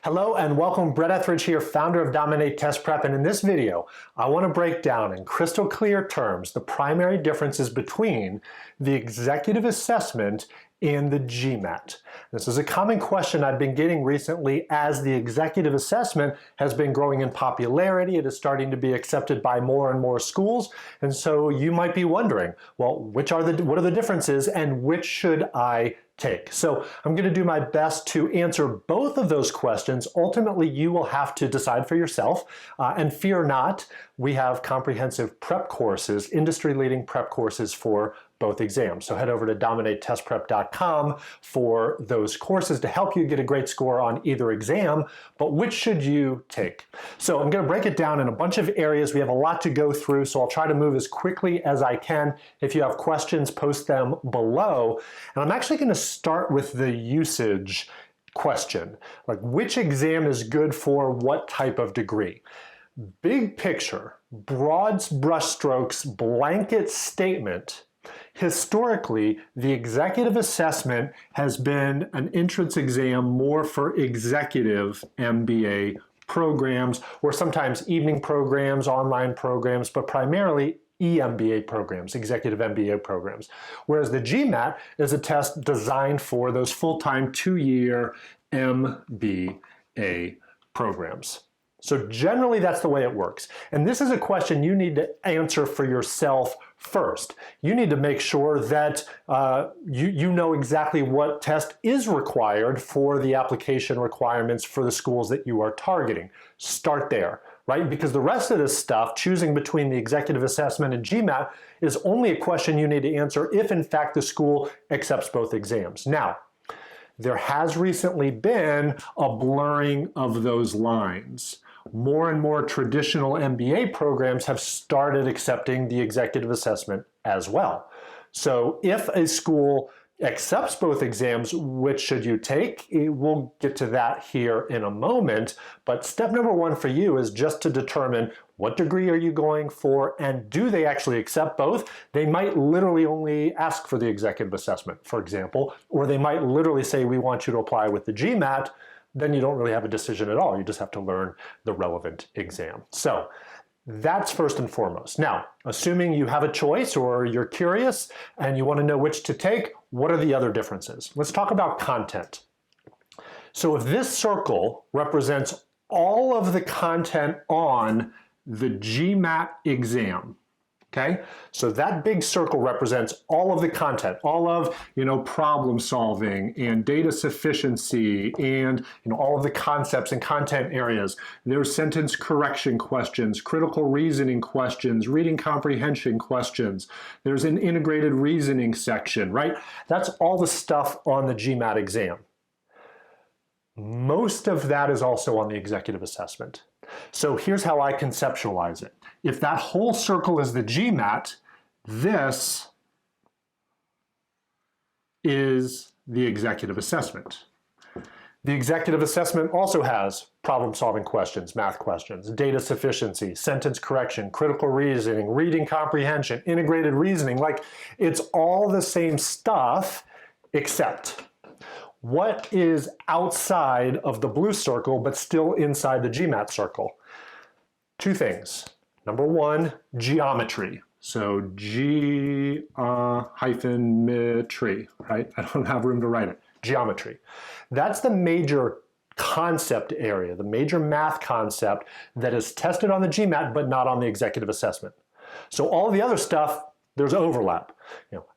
Hello and welcome. Brett Etheridge here, founder of Dominate Test Prep, and in this video I want to break down in crystal clear terms the primary differences between the executive assessment and the GMAT. This is a common question I've been getting recently as the executive assessment has been growing in popularity. It is starting to be accepted by more and more schools, and so you might be wondering, well, what are the differences and which should I take? So I'm going to do my best to answer both of those questions. Ultimately, you will have to decide for yourself, and fear not, we have comprehensive prep courses, industry-leading prep courses for both exams. So head over to dominatetestprep.com for those courses to help you get a great score on either exam, but which should you take? So I'm going to break it down in a bunch of areas. We have a lot to go through, so I'll try to move as quickly as I can. If you have questions, post them below. And I'm actually going to start with the usage question, like which exam is good for what type of degree? Big picture, broad brushstrokes, blanket statement. Historically, the executive assessment has been an entrance exam more for executive MBA programs, or sometimes evening programs, online programs, but primarily EMBA programs, Executive MBA programs. Whereas the GMAT is a test designed for those full-time 2-year MBA programs. So generally that's the way it works. And this is a question you need to answer for yourself first. You need to make sure that you know exactly what test is required for the application requirements for the schools that you are targeting. Start there, right? Because the rest of this stuff, choosing between the executive assessment and GMAT, is only a question you need to answer if in fact the school accepts both exams. Now, there has recently been a blurring of those lines. More and more traditional MBA programs have started accepting the executive assessment as well. So if a school accepts both exams, which should you take? We'll get to that here in a moment. But step number one for you is just to determine what degree are you going for and do they actually accept both? They might literally only ask for the executive assessment, for example, or they might literally say, we want you to apply with the GMAT. Then you don't really have a decision at all. You just have to learn the relevant exam. So that's first and foremost. Now, assuming you have a choice or you're curious and you want to know which to take, what are the other differences? Let's talk about content. So if this circle represents all of the content on the GMAT exam, okay? So that big circle represents all of the content, all of, problem solving and data sufficiency and, all of the concepts and content areas. There's sentence correction questions, critical reasoning questions, reading comprehension questions. There's an integrated reasoning section, right? That's all the stuff on the GMAT exam. Most of that is also on the executive assessment. So here's how I conceptualize it. If that whole circle is the GMAT, this is the executive assessment. The executive assessment also has problem-solving questions, math questions, data sufficiency, sentence correction, critical reasoning, reading comprehension, integrated reasoning. Like, it's all the same stuff, except what is outside of the blue circle but still inside the GMAT circle? Two things. Number one, geometry. So G-hyphen-metry, right? I don't have room to write it. Geometry. That's the major concept area, the major math concept that is tested on the GMAT but not on the executive assessment. So all the other stuff, there's overlap.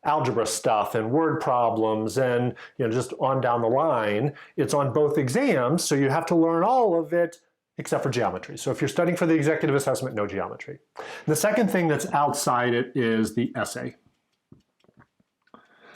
Algebra stuff and word problems and just on down the line. It's on both exams, so you have to learn all of it except for geometry. So if you're studying for the executive assessment, no geometry. The second thing that's outside it is the essay.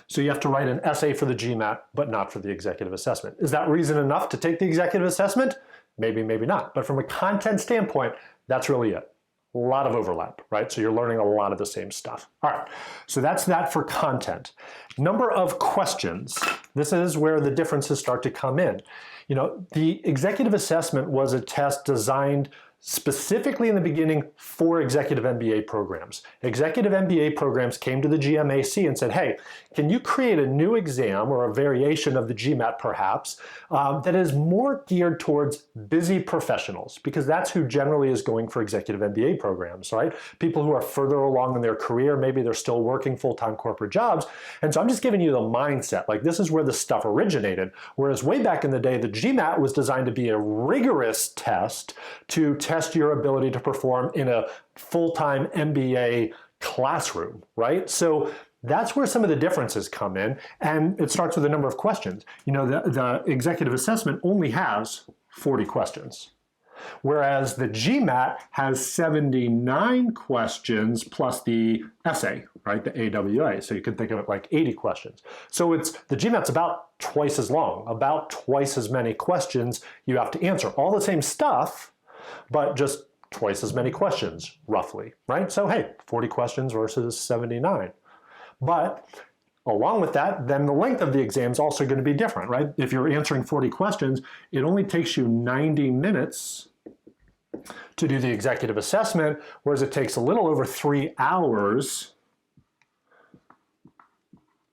So you have to write an essay for the GMAT, but not for the executive assessment. Is that reason enough to take the executive assessment? Maybe, maybe not. But from a content standpoint, that's really it. A lot of overlap, right? So you're learning a lot of the same stuff. All right, so that's that for content. Number of questions. This is where the differences start to come in. You know, the executive assessment was a test designed specifically in the beginning for executive MBA programs. Executive MBA programs came to the GMAC and said, hey, can you create a new exam or a variation of the GMAT perhaps that is more geared towards busy professionals, because that's who generally is going for executive MBA programs, right? People who are further along in their career, maybe they're still working full-time corporate jobs. And so I'm just giving you the mindset, like this is where the stuff originated. Whereas way back in the day, the GMAT was designed to be a rigorous test to test your ability to perform in a full-time MBA classroom, right? So that's where some of the differences come in, and it starts with a number of questions. You know, the executive assessment only has 40 questions, whereas the GMAT has 79 questions plus the essay, right, the AWA. So you can think of it like 80 questions. So the GMAT's about twice as long, about twice as many questions you have to answer. All the same stuff, but just twice as many questions, roughly, right? So hey, 40 questions versus 79. But along with that, then the length of the exam is also going to be different, right? If you're answering 40 questions, it only takes you 90 minutes to do the executive assessment, whereas it takes a little over 3 hours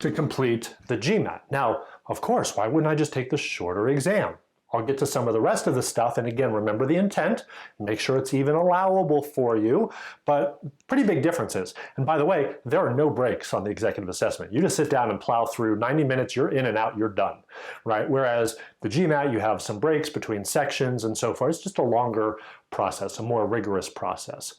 to complete the GMAT. Now, of course, why wouldn't I just take the shorter exam? I'll get to some of the rest of the stuff, and again, remember the intent, make sure it's even allowable for you, but pretty big differences. And by the way, there are no breaks on the executive assessment. You just sit down and plow through 90 minutes, you're in and out, you're done, right? Whereas the GMAT, you have some breaks between sections and so forth. It's just a longer process, a more rigorous process.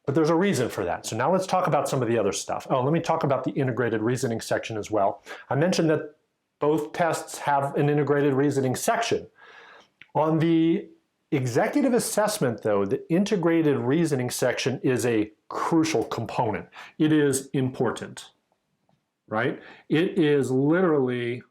But there's a reason for that. So now let's talk about some of the other stuff. Oh, let me talk about the integrated reasoning section as well. I mentioned that both tests have an integrated reasoning section. On the executive assessment, though, the integrated reasoning section is a crucial component. It is important, right? It is literally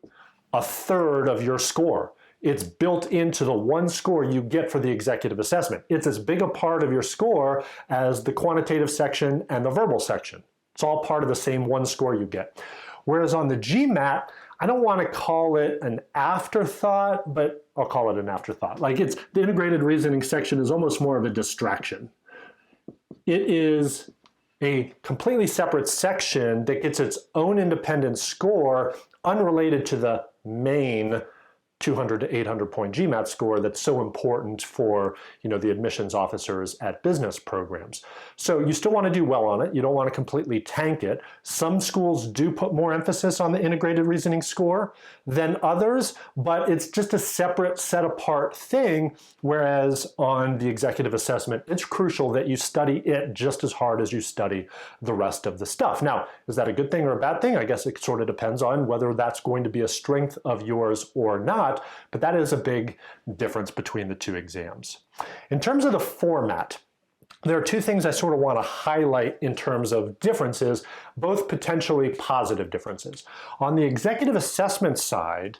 a third of your score. It's built into the one score you get for the executive assessment. It's as big a part of your score as the quantitative section and the verbal section. It's all part of the same one score you get. Whereas on the GMAT, I don't want to call it an afterthought, but I'll call it an afterthought. Like the integrated reasoning section is almost more of a distraction. It is a completely separate section that gets its own independent score unrelated to the main 200 to 800 point GMAT score that's so important for, you know, the admissions officers at business programs. So you still want to do well on it. You don't want to completely tank it. Some schools do put more emphasis on the integrated reasoning score than others, but it's just a separate set apart thing. Whereas on the executive assessment, it's crucial that you study it just as hard as you study the rest of the stuff. Now, is that a good thing or a bad thing? I guess it sort of depends on whether that's going to be a strength of yours or not. But that is a big difference between the two exams. In terms of the format, there are two things I sort of want to highlight in terms of differences, both potentially positive differences. On the executive assessment side,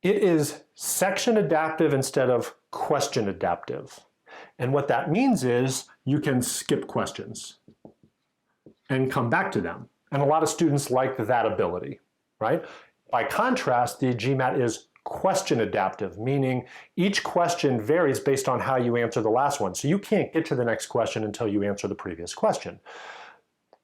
it is section adaptive instead of question adaptive. And what that means is you can skip questions and come back to them. And a lot of students like that ability, right? By contrast, the GMAT is question adaptive, meaning each question varies based on how you answer the last one. So you can't get to the next question until you answer the previous question.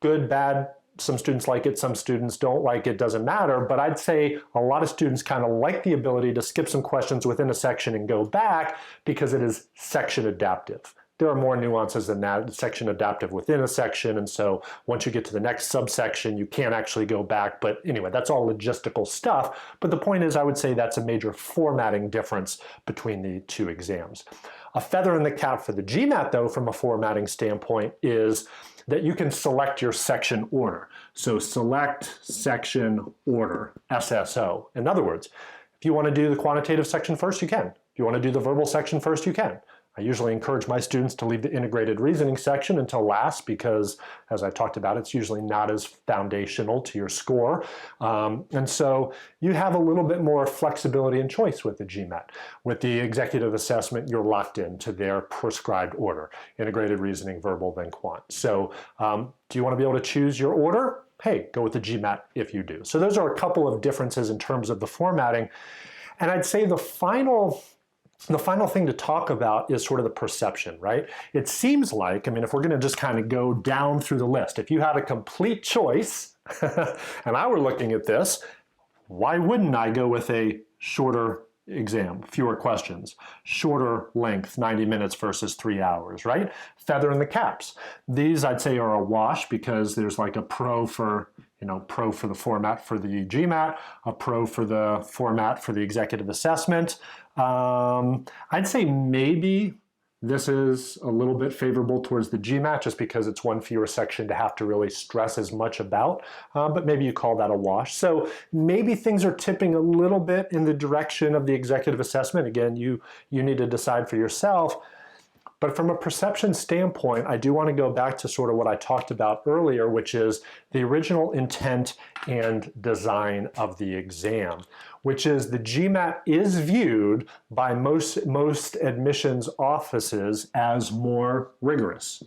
Good, bad, some students like it, some students don't like it, doesn't matter. But I'd say a lot of students kind of like the ability to skip some questions within a section and go back because it is section adaptive. There are more nuances than that, section adaptive within a section, and so once you get to the next subsection, you can't actually go back. But anyway, that's all logistical stuff. But the point is, I would say that's a major formatting difference between the two exams. A feather in the cap for the GMAT, though, from a formatting standpoint, is that you can select your section order. So select section order, SSO. In other words, if you want to do the quantitative section first, you can. If you want to do the verbal section first, you can. I usually encourage my students to leave the integrated reasoning section until last because, as I talked about, it's usually not as foundational to your score. And so you have a little bit more flexibility and choice with the GMAT. With the executive assessment, you're locked into their prescribed order, integrated reasoning, verbal, then quant. So do you want to be able to choose your order? Hey, go with the GMAT if you do. So those are a couple of differences in terms of the formatting. And I'd say the final thing to talk about is sort of the perception, right? It seems like, I mean, if we're going to just kind of go down through the list, if you had a complete choice, and I were looking at this, why wouldn't I go with a shorter exam, fewer questions, shorter length, 90 minutes versus 3 hours, right? Feather in the caps. These I'd say are a wash because there's like a pro for the format for the GMAT, a pro for the format for the executive assessment. I'd say maybe this is a little bit favorable towards the GMAT just because it's one fewer section to have to really stress as much about, but maybe you call that a wash. So maybe things are tipping a little bit in the direction of the executive assessment. Again, you need to decide for yourself. But from a perception standpoint, I do want to go back to sort of what I talked about earlier, which is the original intent and design of the exam, which is the GMAT is viewed by most admissions offices as more rigorous,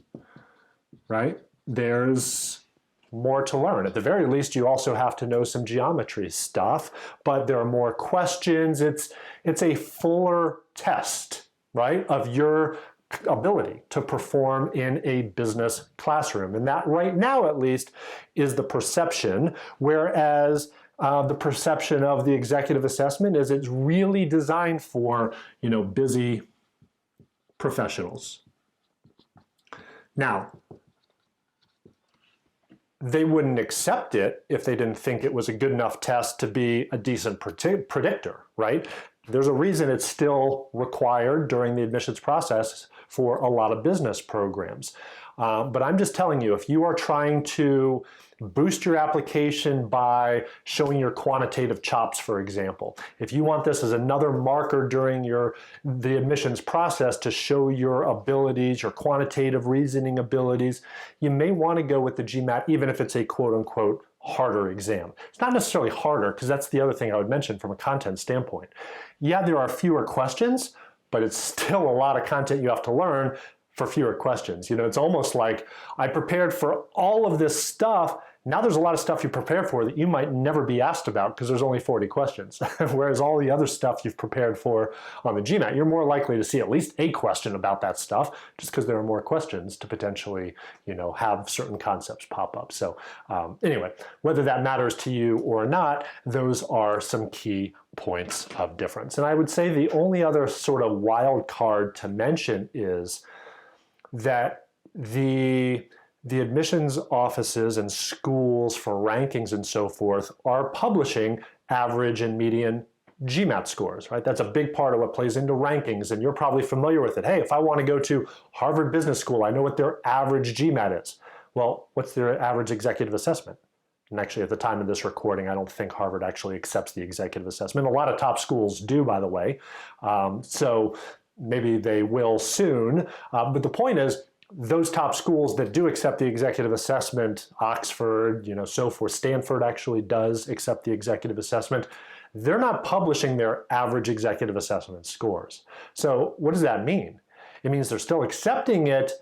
right? There's more to learn. At the very least, you also have to know some geometry stuff, but there are more questions. It's a fuller test, right, of your ability to perform in a business classroom. And that right now, at least, is the perception, whereas the perception of the executive assessment is it's really designed for, busy professionals. Now, they wouldn't accept it if they didn't think it was a good enough test to be a decent predictor, right? There's a reason it's still required during the admissions process for a lot of business programs. But I'm just telling you, if you are trying to boost your application by showing your quantitative chops, for example, if you want this as another marker during the admissions process to show your abilities, your quantitative reasoning abilities, you may want to go with the GMAT, even if it's a quote-unquote harder exam. It's not necessarily harder, because that's the other thing I would mention from a content standpoint. Yeah, there are fewer questions, but it's still a lot of content you have to learn for fewer questions. It's almost like I prepared for all of this stuff. Now there's a lot of stuff you prepare for that you might never be asked about because there's only 40 questions. Whereas all the other stuff you've prepared for on the GMAT, you're more likely to see at least a question about that stuff just because there are more questions to potentially, have certain concepts pop up. So anyway, whether that matters to you or not, those are some key points of difference. And I would say the only other sort of wild card to mention is that the admissions offices and schools for rankings and so forth are publishing average and median GMAT scores, right? That's a big part of what plays into rankings, and you're probably familiar with it. Hey, if I want to go to Harvard Business School, I know what their average GMAT is. Well, what's their average executive assessment? And actually, at the time of this recording, I don't think Harvard actually accepts the executive assessment. A lot of top schools do, by the way. So maybe they will soon. But the point is, those top schools that do accept the executive assessment, Oxford, so forth, Stanford actually does accept the executive assessment, they're not publishing their average executive assessment scores. So what does that mean? It means they're still accepting it.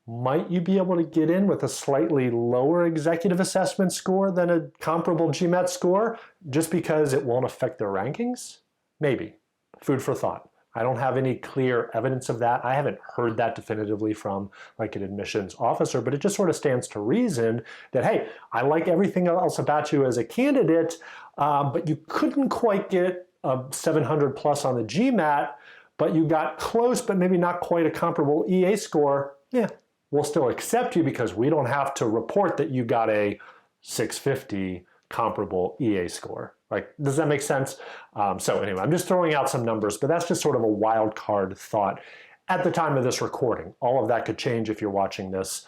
Might you be able to get in with a slightly lower executive assessment score than a comparable GMAT score just because it won't affect their rankings? Maybe. Food for thought. I don't have any clear evidence of that. I haven't heard that definitively from like an admissions officer, but it just sort of stands to reason that, hey, I like everything else about you as a candidate, but you couldn't quite get a 700 plus on the GMAT, but you got close, but maybe not quite a comparable EA score. Yeah, we'll still accept you because we don't have to report that you got a 650 comparable EA score. Like, does that make sense? So anyway, I'm just throwing out some numbers, but that's just sort of a wild card thought at the time of this recording. All of that could change if you're watching this,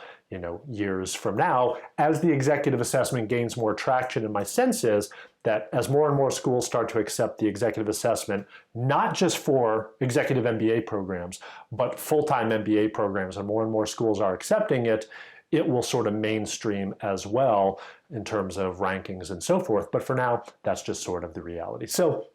years from now, as the executive assessment gains more traction. And my sense is that as more and more schools start to accept the executive assessment, not just for executive MBA programs, but full-time MBA programs, and more schools are accepting it, it will sort of mainstream as well in terms of rankings and so forth. But for now, that's just sort of the reality. So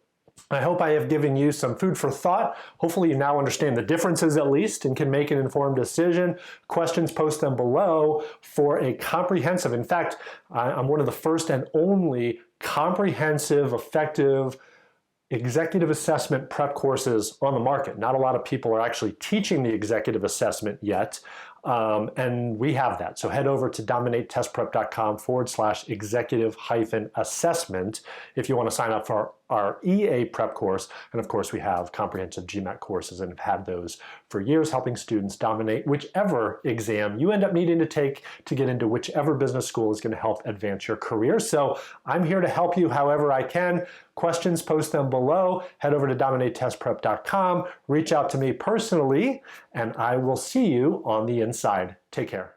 I hope I have given you some food for thought. Hopefully you now understand the differences at least and can make an informed decision. Questions, post them below for a comprehensive, in fact, I'm one of the first and only comprehensive, effective executive assessment prep courses on the market. Not a lot of people are actually teaching the executive assessment yet, and we have that. So head over to dominatetestprep.com/executive-assessment if you want to sign up for our EA prep course. And of course, we have comprehensive GMAT courses and have had those for years, helping students dominate whichever exam you end up needing to take to get into whichever business school is going to help advance your career. So I'm here to help you however I can. Questions, post them below. Head over to dominatetestprep.com, reach out to me personally, and I will see you on the inside. Take care.